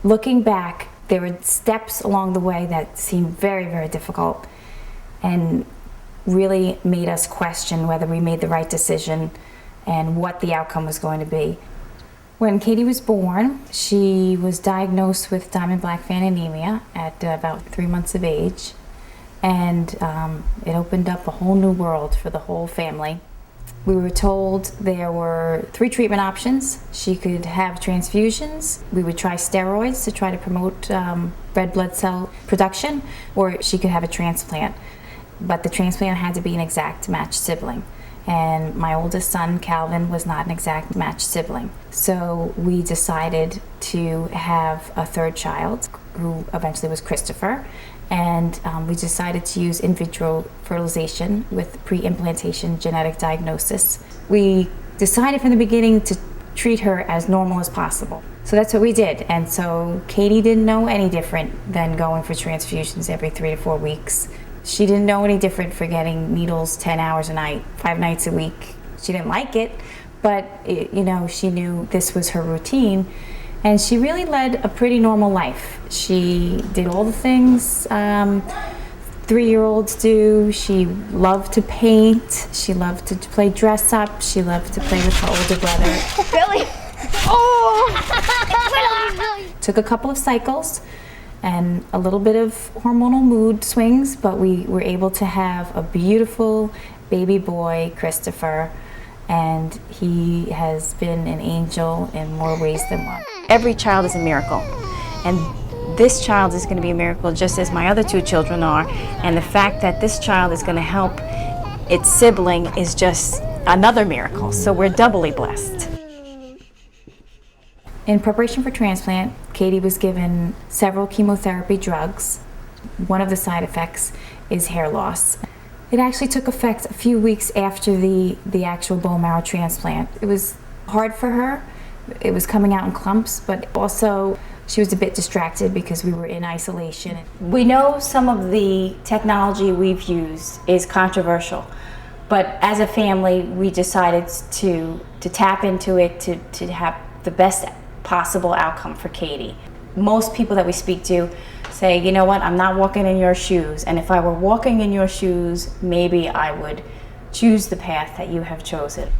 Looking back, there were steps along the way that seemed very, very difficult and really made us question whether we made the right decision and what the outcome was going to be. When Katie was born, she was diagnosed with Diamond-Blackfan anemia at about 3 months of age, and it opened up a whole new world for the whole family. We were told there were 3 treatment options. She could have transfusions, we would try steroids to try to promote red blood cell production, or she could have a transplant. But the transplant had to be an exact matched sibling. And my oldest son, Calvin, was not an exact matched sibling. So we decided to have a 3rd child, who eventually was Christopher. And we decided to use in vitro fertilization with pre-implantation genetic diagnosis. We decided from the beginning to treat her as normal as possible. So that's what we did. And so Katie didn't know any different than going for transfusions every 3 to 4 weeks. She didn't know any different for getting needles 10 hours a night, 5 nights a week. She didn't like it, but she knew this was her routine. And she really led a pretty normal life. She did all the things 3-year-olds do. She loved to paint. She loved to play dress up. She loved to play with her older brother. Billy! Oh! Took a couple of cycles and a little bit of hormonal mood swings, but we were able to have a beautiful baby boy, Christopher, and he has been an angel in more ways than one. Every child is a miracle, and this child is going to be a miracle just as my other 2 children are, and the fact that this child is going to help its sibling is just another miracle, so we're doubly blessed. In preparation for transplant, Katie was given several chemotherapy drugs. One of the side effects is hair loss. It actually took effect a few weeks after the actual bone marrow transplant. It was hard for her. It was coming out in clumps, but also she was a bit distracted because we were in isolation. We know some of the technology we've used is controversial, but as a family, we decided to tap into it to have the best possible outcome for Katie. Most people that we speak to say, you know what, I'm not walking in your shoes, and if I were walking in your shoes, maybe I would choose the path that you have chosen.